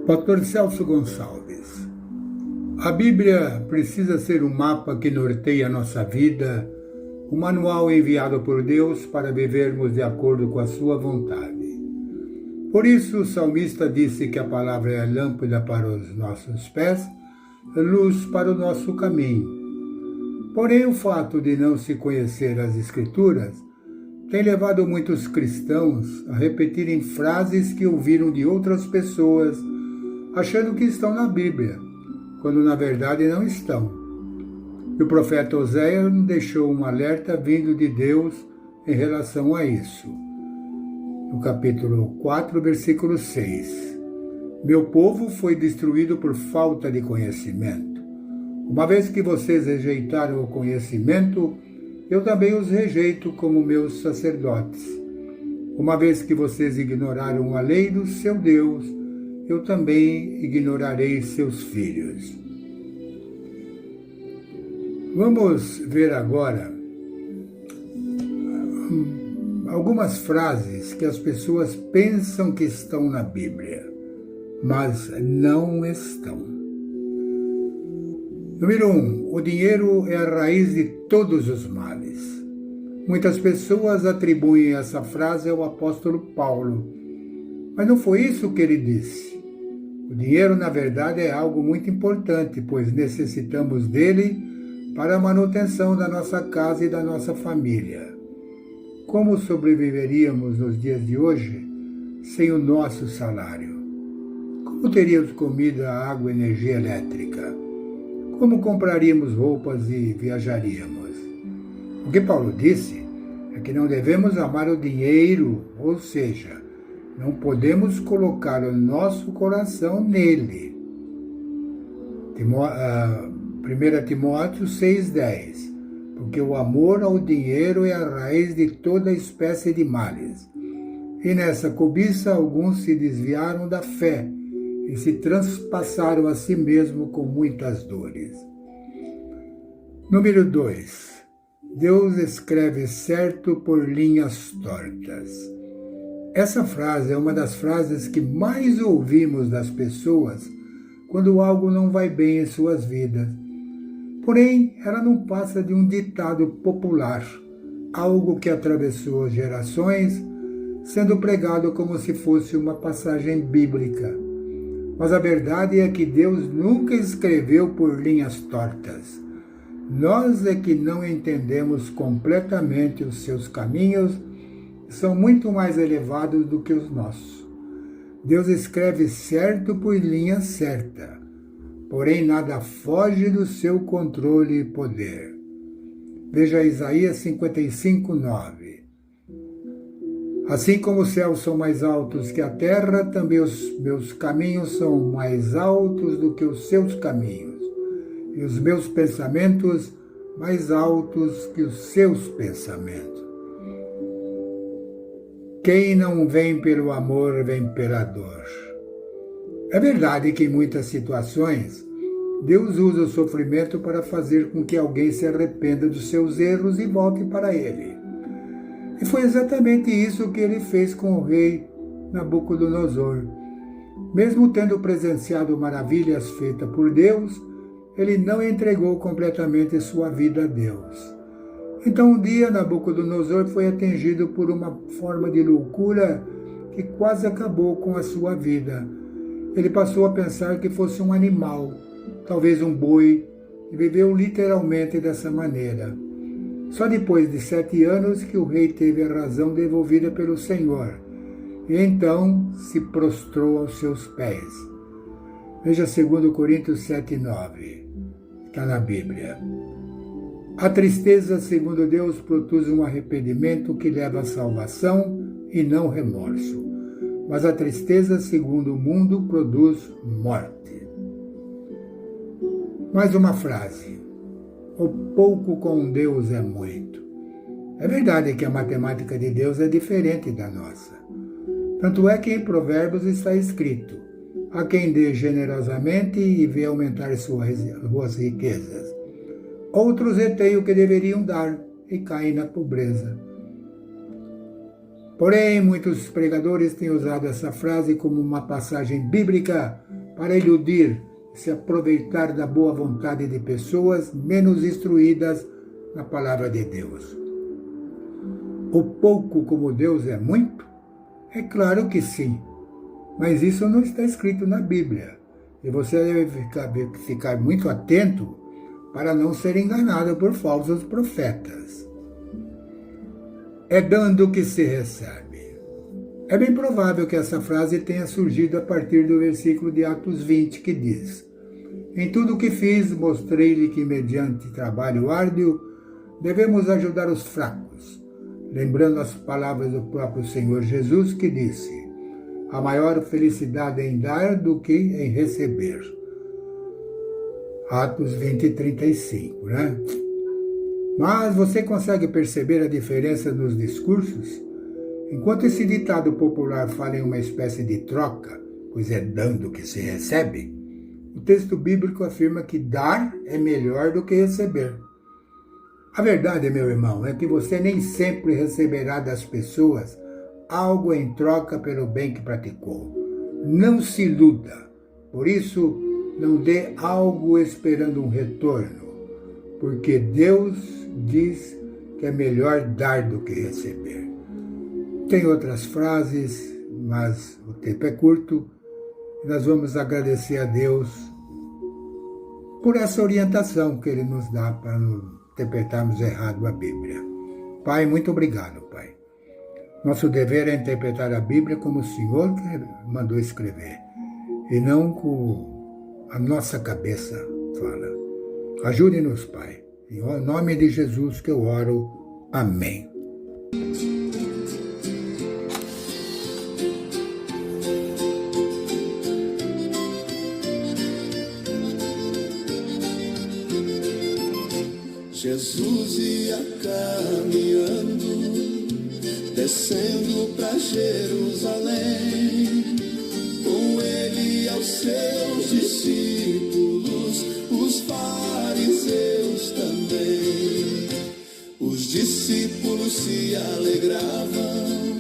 Pastor Celso Gonçalves. A Bíblia precisa ser um mapa que norteia a nossa vida, um manual enviado por Deus para vivermos de acordo com a sua vontade. Por isso, o salmista disse que a palavra é lâmpada para os nossos pés, luz para o nosso caminho. Porém, o fato de não se conhecer as Escrituras tem levado muitos cristãos a repetirem frases que ouviram de outras pessoas, achando que estão na Bíblia, quando na verdade não estão. E o profeta Oséias deixou um alerta vindo de Deus em relação a isso. No capítulo 4, versículo 6. Meu povo foi destruído por falta de conhecimento. Uma vez que vocês rejeitaram o conhecimento, eu também os rejeito como meus sacerdotes. Uma vez que vocês ignoraram a lei do seu Deus, eu também ignorarei seus filhos. Vamos ver agora algumas frases que as pessoas pensam que estão na Bíblia, mas não estão. Número 1. O dinheiro é a raiz de todos os males. Muitas pessoas atribuem essa frase ao apóstolo Paulo, mas não foi isso que ele disse. O dinheiro, na verdade, é algo muito importante, pois necessitamos dele para a manutenção da nossa casa e da nossa família. Como sobreviveríamos nos dias de hoje sem o nosso salário? Como teríamos comida, água, energia elétrica? Como compraríamos roupas e viajaríamos? O que Paulo disse é que não devemos amar o dinheiro, ou seja, não podemos colocar o nosso coração nele. 1 Timóteo 6,10. Porque o amor ao dinheiro é a raiz de toda espécie de males. E nessa cobiça alguns se desviaram da fé e se transpassaram a si mesmo com muitas dores. Número 2. Deus escreve certo por linhas tortas. Essa frase é uma das frases que mais ouvimos das pessoas quando algo não vai bem em suas vidas. Porém, ela não passa de um ditado popular, algo que atravessou gerações, sendo pregado como se fosse uma passagem bíblica. Mas a verdade é que Deus nunca escreveu por linhas tortas. Nós é que não entendemos completamente os seus caminhos, são muito mais elevados do que os nossos. Deus escreve certo por linha certa, porém nada foge do seu controle e poder. Veja Isaías 55:9. Assim como os céus são mais altos que a terra, também os meus caminhos são mais altos do que os seus caminhos, e os meus pensamentos mais altos que os seus pensamentos. Quem não vem pelo amor, vem pela dor. É verdade que em muitas situações, Deus usa o sofrimento para fazer com que alguém se arrependa dos seus erros e volte para Ele. E foi exatamente isso que Ele fez com o rei Nabucodonosor. Mesmo tendo presenciado maravilhas feitas por Deus, ele não entregou completamente sua vida a Deus. Então um dia Nabucodonosor foi atingido por uma forma de loucura que quase acabou com a sua vida. Ele passou a pensar que fosse um animal, talvez um boi, e viveu literalmente dessa maneira. Só depois de 7 anos que o rei teve a razão devolvida pelo Senhor, e então se prostrou aos seus pés. Veja 2 Coríntios 7:9, está na Bíblia. A tristeza, segundo Deus, produz um arrependimento que leva à salvação e não remorso. Mas a tristeza, segundo o mundo, produz morte. Mais uma frase. O pouco com Deus é muito. É verdade que a matemática de Deus é diferente da nossa. Tanto é que em Provérbios está escrito: a quem dê generosamente e vê aumentar suas riquezas. Outros retêm o que deveriam dar e caem na pobreza. Porém, muitos pregadores têm usado essa frase como uma passagem bíblica para iludir e se aproveitar da boa vontade de pessoas menos instruídas na palavra de Deus. O pouco como Deus é muito? É claro que sim, mas isso não está escrito na Bíblia. E você deve ficar muito atento para não ser enganado por falsos profetas. É dando que se recebe. É bem provável que essa frase tenha surgido a partir do versículo de Atos 20, que diz: em tudo o que fiz, mostrei-lhe que, mediante trabalho árduo, devemos ajudar os fracos, lembrando as palavras do próprio Senhor Jesus, que disse: a maior felicidade é em dar do que em receber. Atos 20, 35, né? Mas você consegue perceber a diferença nos discursos? Enquanto esse ditado popular fala em uma espécie de troca, pois é dando que se recebe, o texto bíblico afirma que dar é melhor do que receber. A verdade, meu irmão, é que você nem sempre receberá das pessoas algo em troca pelo bem que praticou. Não se iluda. Por isso, não dê algo esperando um retorno, porque Deus diz que é melhor dar do que receber. Tem outras frases, mas o tempo é curto. Nós vamos agradecer a Deus por essa orientação que Ele nos dá para não interpretarmos errado a Bíblia. Pai, muito obrigado, Pai. Nosso dever é interpretar a Bíblia como o Senhor que mandou escrever, e não com a nossa cabeça fala. Ajude-nos, Pai. Em nome de Jesus que eu oro. Amém. Jesus ia caminhando, descendo para Jerusalém, com ele aos seus discípulos, os fariseus também. Os discípulos se alegravam